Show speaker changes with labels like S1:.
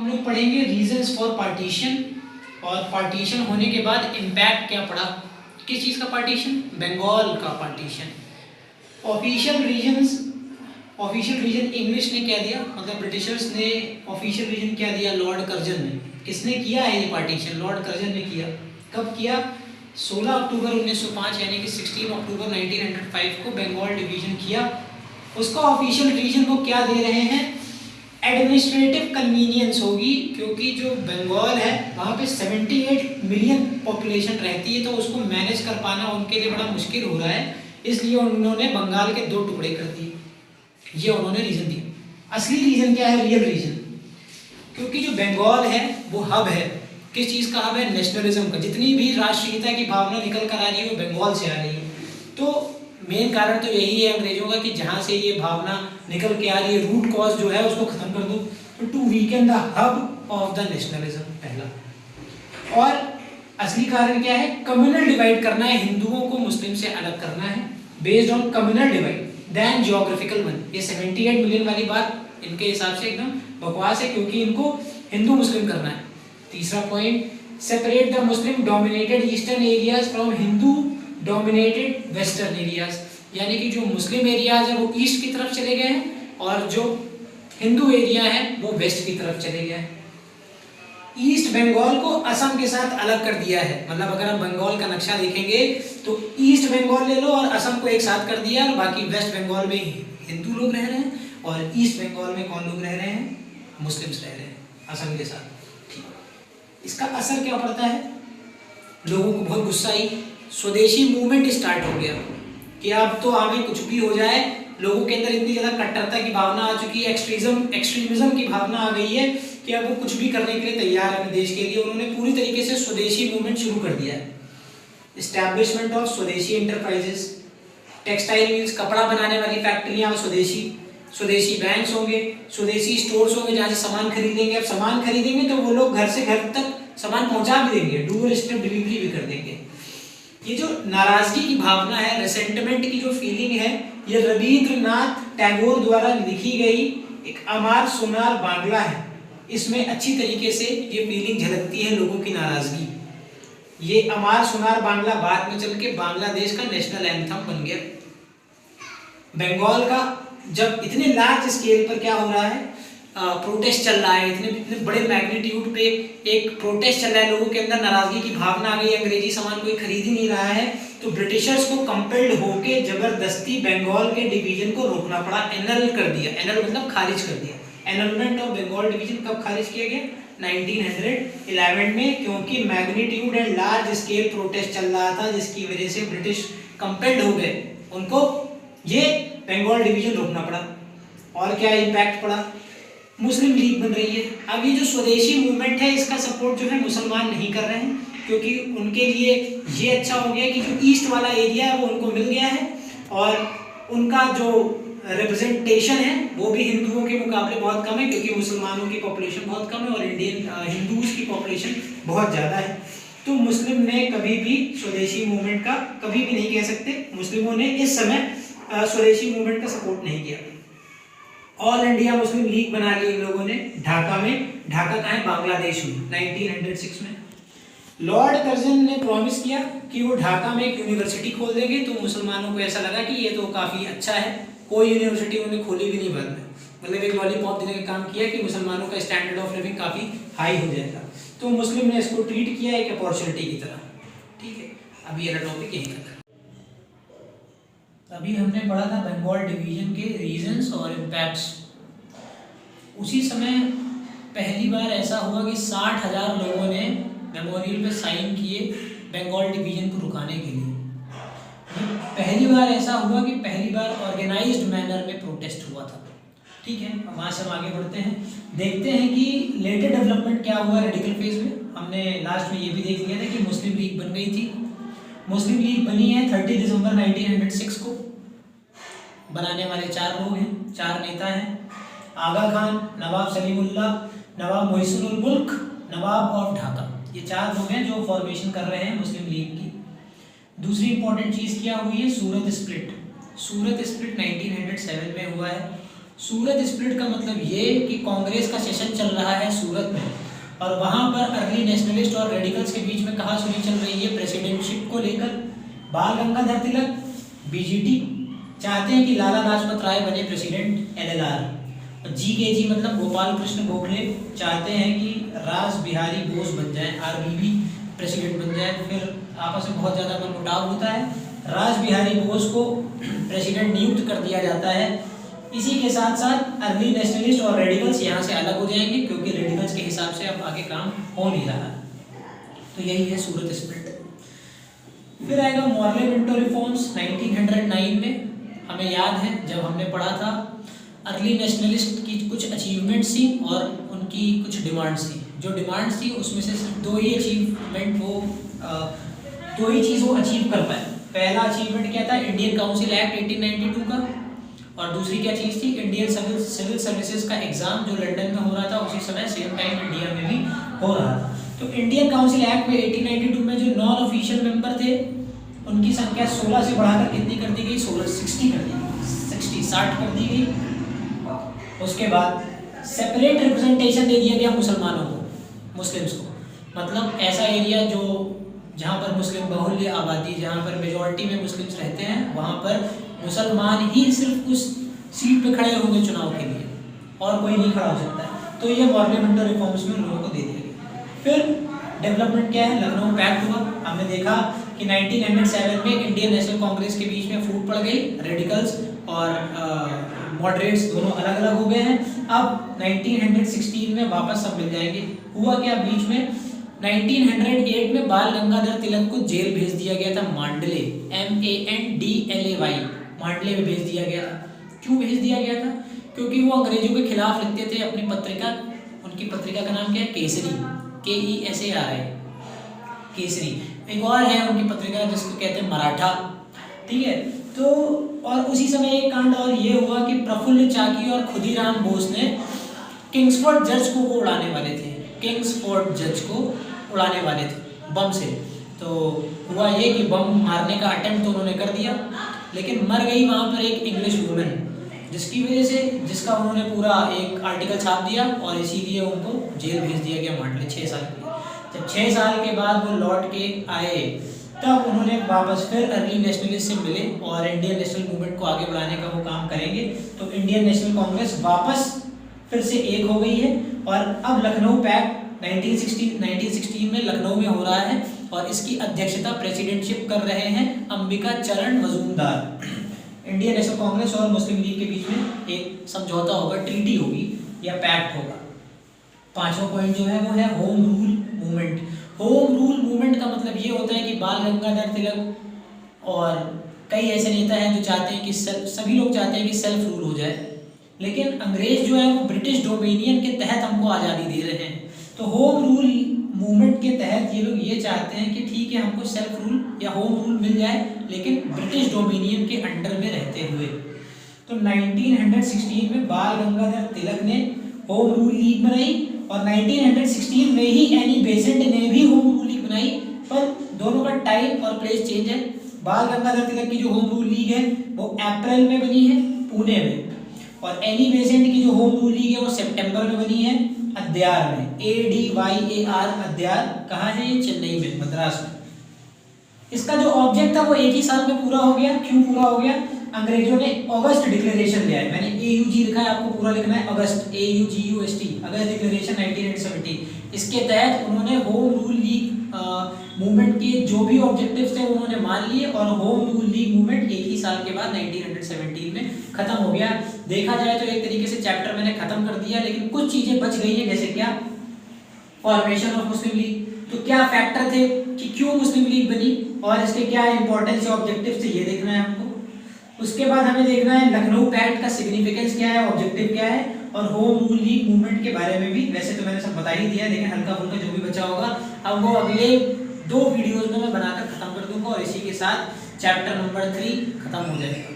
S1: लोग पढ़ेंगे reasons for partition, और पार्टीशन होने के बाद इम्पैक्ट क्या पड़ा, किस चीज़ का पार्टीशन, बंगाल का पार्टीशन। ऑफिशियल रीजन इंग्लिश ने क्या दिया, मतलब ब्रिटिशर्स ने ऑफिशियल रीजन क्या दिया, लॉर्ड कर्जन ने। किसने किया है ये पार्टीशन, लॉर्ड कर्जन ने किया। कब किया, 16 अक्टूबर 1905 यानी कि 16 अक्टूबर 1905 को बंगाल डिवीजन किया। उसका ऑफिशियल रीजन वो क्या दे रहे हैं, एडमिनिस्ट्रेटिव कन्वीनियंस होगी, क्योंकि जो बंगाल है वहाँ पे 78 मिलियन पॉपुलेशन रहती है, तो उसको मैनेज कर पाना उनके लिए बड़ा मुश्किल हो रहा है, इसलिए उन्होंने बंगाल के 2 टुकड़े कर दिए। ये उन्होंने रीजन दिया। असली रीजन क्या है, रियल रीजन, क्योंकि जो बंगाल है वो हब है, किस चीज़ का हब है, नेशनलिज्म का। जितनी भी राष्ट्रीयता की भावना निकल कर आ रही है वो बंगाल से आ रही है। तो मेन कारण तो यही है अंग्रेजों का कि जहाँ से ये भावना निकल के आ रही है, रूट कॉज जो है उसको खत्म कर दो। तो to weaken the hub of the nationalism पहला। और असली कारण क्या है, कम्युनल डिवाइड करना है, हिंदुओं को मुस्लिम से अलग करना है, based on communal divide then geographical one. ये 78 मिलियन वाली बात इनके हिसाब से एकदम बकवास है, क्योंकि इनको हिंदू मुस्लिम करना है। तीसरा point, separate the Muslim dominated eastern areas from Hindu dominated western areas, यानी कि जो मुस्लिम एरियाज है वो ईस्ट की तरफ चले गए हैं और जो हिंदू एरिया है वो वेस्ट की तरफ चले गए हैं। ईस्ट बंगाल को असम के साथ अलग कर दिया है, मतलब अगर हम बंगाल का नक्शा देखेंगे तो ईस्ट बंगाल ले लो और असम को एक साथ कर दिया, और बाकी वेस्ट बंगाल में हिंदू लोग रह रहे हैं और ईस्ट बंगाल में कौन लोग रह रहे हैं, मुस्लिम्स रह रहे हैं असम के साथ। ठीक, इसका असर क्या पड़ता है, लोगों को बहुत गुस्सा आई, स्वदेशी मूवमेंट स्टार्ट हो गया कि अब तो हमें कुछ भी हो जाए। लोगों के अंदर इतनी ज़्यादा कट्टरता की भावना आ चुकी है, एक्सट्रीमिज्म की भावना आ गई है कि अब वो कुछ भी करने के लिए तैयार है अपने देश के लिए। उन्होंने पूरी तरीके से स्वदेशी मूवमेंट शुरू कर दिया है। एस्टैब्लिशमेंट ऑफ स्वदेशी एंटरप्राइजेस, टेक्सटाइल मिल्स, कपड़ा बनाने वाली फैक्ट्रियाँ स्वदेशी बैंक्स होंगे, स्वदेशी स्टोर्स होंगे जहाँ से सामान खरीदेंगे। अब सामान खरीदेंगे तो वो लोग घर से घर तक सामान पहुँचा भी देंगे, डोर स्टेप डिलीवरी भी कर देंगे। ये जो नाराजगी की भावना है, रेसेंटमेंट की जो फीलिंग है, ये रविंद्रनाथ टैगोर द्वारा लिखी गई एक अमार सोनार बांग्ला है। इसमें अच्छी तरीके से ये फीलिंग झलकती है, लोगों की नाराजगी। ये अमार सोनार बांग्ला बाद में चल के बांग्लादेश का नेशनल एंथम बन गया। बंगाल का जब इतने लार्ज स्केल पर क्या हो रहा है, प्रोटेस्ट चल रहा है, इतने बड़े मैग्नीट्यूड पे एक प्रोटेस्ट चल रहा है, लोगों के अंदर नाराजगी की भावना आ गई, अंग्रेजी सामान कोई खरीद ही नहीं रहा है, तो ब्रिटिशर्स को कंपेल्ड होके जबरदस्ती बंगाल के डिवीजन को रोकना पड़ा, एनल कर दिया। एनल मतलब खारिज कर दिया। एनलमेंट ऑफ बंगाल डिवीजन कब खारिज किया गया, 1911 में, क्योंकि magnitude and large scale protest चल रहा था, जिसकी वजह से ब्रिटिश कंपेल्ड हो गए, उनको ये बंगाल डिवीजन रोकना पड़ा। और क्या इम्पैक्ट पड़ा, मुस्लिम लीग बन रही है। अब ये जो स्वदेशी मूवमेंट है इसका सपोर्ट जो है मुसलमान नहीं कर रहे हैं, क्योंकि उनके लिए ये अच्छा हो गया कि जो ईस्ट वाला एरिया है वो उनको मिल गया है और उनका जो रिप्रेजेंटेशन है वो भी हिंदुओं के मुकाबले बहुत कम है, क्योंकि मुसलमानों की पॉपुलेशन बहुत कम है और हिंदूज की पॉपुलेशन बहुत ज़्यादा है। तो मुस्लिम ने कभी भी स्वदेशी मूवमेंट का कभी भी नहीं कह सकते, मुस्लिमों ने इस समय स्वदेशी मूवमेंट का सपोर्ट नहीं किया। ऑल इंडिया मुस्लिम लीग बना ली इन लोगों ने ढाका में। ढाका कहाँ है, बांग्लादेश में, 1906 में। लॉर्ड कर्जन ने प्रॉमिस किया कि वो ढाका में एक यूनिवर्सिटी खोल देंगे, तो मुसलमानों को ऐसा लगा कि ये तो काफ़ी अच्छा है, कोई यूनिवर्सिटी उन्होंने खोली भी नहीं बाद में, मतलब एक लॉलीपॉप देने का काम किया कि मुसलमानों का स्टैंडर्ड ऑफ लिविंग काफ़ी हाई हो जाएगा। तो मुस्लिम ने इसको ट्रीट किया एक अपॉर्चुनिटी की तरह। ठीक है, अभी ये टॉपिक यहीं तक। अभी हमने पढ़ा था बंगाल डिवीजन के रीजंस और इम्पैक्ट्स। उसी समय पहली बार ऐसा हुआ कि 60,000 लोगों ने मेमोरियल पे साइन किए बंगाल डिवीजन को रुकाने के लिए। पहली बार ऐसा हुआ कि पहली बार ऑर्गेनाइज्ड मैनर में प्रोटेस्ट हुआ था। ठीक है, अब वहाँ से हम आगे बढ़ते हैं, देखते हैं कि लेटर डेवलपमेंट क्या हुआ रेडिकल फेज में। हमने लास्ट में ये भी देख लिया था कि मुस्लिम लीग बन गई थी। मुस्लिम लीग बनी है 30 दिसंबर 1906 को। बनाने वाले 4 लोग हैं, 4 नेता हैं, आगा खान, नवाब सलीमुल्लाह, नवाब मोहसिनुल मुल्क, नवाब ऑफ ढाका। ये 4 लोग हैं जो फॉर्मेशन कर रहे हैं मुस्लिम लीग की। दूसरी इंपॉर्टेंट चीज़ क्या हुई है, सूरत स्प्लिट। सूरत स्प्लिट 1907 में हुआ है। सूरत स्प्लिट का मतलब ये कि कांग्रेस का सेशन चल रहा है सूरत में, और वहाँ पर अर्ली नेशनलिस्ट और रेडिकल्स के बीच में कहासुनी चल रही है प्रेसिडेंटशिप को लेकर। बाल गंगाधर तिलक बीजीटी चाहते हैं कि लाला लाजपत राय बने प्रेसिडेंट एलएलआर, जीकेजी मतलब गोपाल कृष्ण गोखले चाहते हैं कि रास बिहारी बोस बन जाए, आरबीबी प्रेसिडेंट बन जाए। फिर आपस में बहुत ज़्यादा मनमुटाव होता है, रास बिहारी बोस को प्रेसिडेंट नियुक्त कर दिया जाता है। इसी के साथ साथ अर्ली नेशनलिस्ट और रेडिकल्स यहाँ से अलग हो जाएंगे, क्योंकि रेडिकल्स के हिसाब से अब आगे काम हो नहीं रहा। तो यही है सूरत स्प्लिट। फिर आएगा मॉर्ले मिंटो रिफॉर्म्स 1909 में। हमें याद है जब हमने पढ़ा था अर्ली नेशनलिस्ट की कुछ अचीवमेंट्स थी और उनकी कुछ डिमांड्स थी। जो डिमांड्स थी उसमें से सिर्फ दो ही चीज़ वो अचीव कर पाए। पहला अचीवमेंट क्या था, इंडियन काउंसिल एक्ट 1892 का, और दूसरी क्या चीज़ थी, इंडियन सिविल सर्विसेज का एग्जाम जो लंदन में हो रहा था उसी समय सेम टाइम इंडिया में भी हो रहा था। तो इंडियन काउंसिल एक्ट में 1892 में जो नॉन ऑफिशियल मेंबर थे उनकी संख्या 16 से बढ़ाकर कितनी कर दी गई, 60 कर दी गई, 60 कर दी गई। उसके बाद सेपरेट रिप्रेजेंटेशन दे दिया गया मुसलमानों को, मुस्लिम्स को, मतलब ऐसा एरिया जो जहाँ पर मुस्लिम बहुल्य आबादी, जहाँ पर मेजॉरिटी में मुस्लिम्स रहते हैं, वहाँ पर मुसलमान ही सिर्फ उस सीट पे खड़े होंगे चुनाव के लिए, और कोई नहीं खड़ा हो सकता है। तो ये मॉर्ले मिंटो रिफॉर्म्स में लोगों को दे दिया गया। फिर डेवलपमेंट क्या है, लखनऊ पैक्ट हुआ। हमने देखा कि 1907 में इंडियन नेशनल कांग्रेस के बीच में फूट पड़ गई, रेडिकल्स और मॉडरेट्स दोनों अलग अलग हो गए हैं। अब 1916 में वापस सब मिल जाएंगे। हुआ क्या बीच में, 1908 में बाल गंगाधर तिलक को जेल भेज दिया गया था, मांडले, MANDLAY, मांडले में भेज दिया गया था। क्यों भेज दिया गया था, क्योंकि वो अंग्रेजों के खिलाफ लिखते थे अपनी पत्रिका। उनकी पत्रिका का नाम क्या है, केसरी, KESARI, केसरी। एक और है उनकी पत्रिका जिसको कहते हैं मराठा, ठीक है। तो और उसी समय एक कांड और ये हुआ कि प्रफुल्ल चाकी और खुदीराम बोस ने किंग्सफोर्ड जज को वो उड़ाने वाले थे, किंग्सफोर्ड जज को उड़ाने वाले थे बम से। तो हुआ ये कि बम मारने का अटेम्प्ट तो उन्होंने कर दिया, लेकिन मर गई वहाँ पर एक इंग्लिश वुमेन, जिसकी वजह से जिसका उन्होंने पूरा एक आर्टिकल छाप दिया, और इसीलिए उनको जेल भेज दिया गया मांडले 6 साल के लिए। जब 6 साल के बाद वो लौट के आए, तब उन्होंने वापस फिर अर्ली नेशनलिस्ट से मिले और इंडियन नेशनल मूवमेंट को आगे बढ़ाने का वो काम करेंगे। तो इंडियन नेशनल कांग्रेस वापस फिर से एक हो गई है, और अब लखनऊ पैक्ट 1916 में लखनऊ में हो रहा है, और इसकी अध्यक्षता प्रेसिडेंटशिप कर रहे हैं अंबिका चरण मजूमदार। इंडियन नेशनल कांग्रेस और मुस्लिम लीग के बीच में एक समझौता होगा, ट्रीटी होगी या पैक्ट होगा। 5वां पॉइंट जो है वो है home rule movement. Home rule movement का मतलब ये होता है कि बाल गंगाधर तिलक और कई ऐसे नेता हैं जो चाहते हैं कि सभी लोग चाहते हैं कि सेल्फ रूल हो जाए, लेकिन अंग्रेज जो है वो ब्रिटिश डोमिनियन के तहत हमको आज़ादी दे रहे हैं। तो होम रूल मूवमेंट के तहत ये लोग ये चाहते हैं कि ठीक है हमको सेल्फ रूल या होम रूल मिल जाए, लेकिन ब्रिटिश डोमिनियन के अंडर में रहते हुए। तो 1916 में बाल गंगाधर तिलक ने होम रूल लीग बनाई, और 1916 में ही एनी बेसेंट ने भी होम रूल लीग बनाई, पर दोनों का टाइम और प्लेस चेंज है। बाल गंगाधर तिलक की जो होम रूल लीग है वो अप्रैल में बनी है पुणे में, और एनी बेसेंट की जो होम रूल लीग है वो सितंबर में बनी है अद्यार में, ADYAR अद्यार। कहाँ है ये, चेन्नई में, मद्रास में। इसका जो ऑब्जेक्ट था वो एक ही साल में पूरा हो गया। क्यों पूरा हो गया, अंग्रेजों ने अगस्त डिक्लेरेशन दिया है, मैंने AUG लिखा है, आपको पूरा लिखना है अगस्त, AUGUST, अगस्त डिक्लेरेशन 1970। इसके तहत उन्होंने होम रूल लीग मूवमेंट के जो भी ऑब्जेक्टिव्स थे उन्होंने मान लिए, और होम रूल लीग मूवमेंट एक ही साल के बाद 1917 में खत्म हो गया। देखा जाए तो एक तरीके से चैप्टर मैंने खत्म कर दिया, लेकिन कुछ चीजें बच गई हैं, जैसे क्या, फॉर्मेशन ऑफ मुस्लिम लीग। तो क्या फैक्टर थे कि क्यों मुस्लिम लीग बनी, और इसके क्या इंपॉर्टेंस या ऑब्जेक्टिव थे, ये देखना है हमको। उसके बाद हमें देखना है लखनऊ पैक्ट का सिग्निफिकेंस क्या है, ऑब्जेक्टिव क्या है, और होम रूल लीग मूवमेंट के बारे में भी। वैसे तो मैंने सब बता ही दिया, लेकिन हल्का फुल्का जो भी बचा होगा अब वो अगले 2 वीडियोस में मैं बनाकर खत्म कर दूंगा, और इसी के साथ चैप्टर नंबर 3 खत्म हो जाएगा।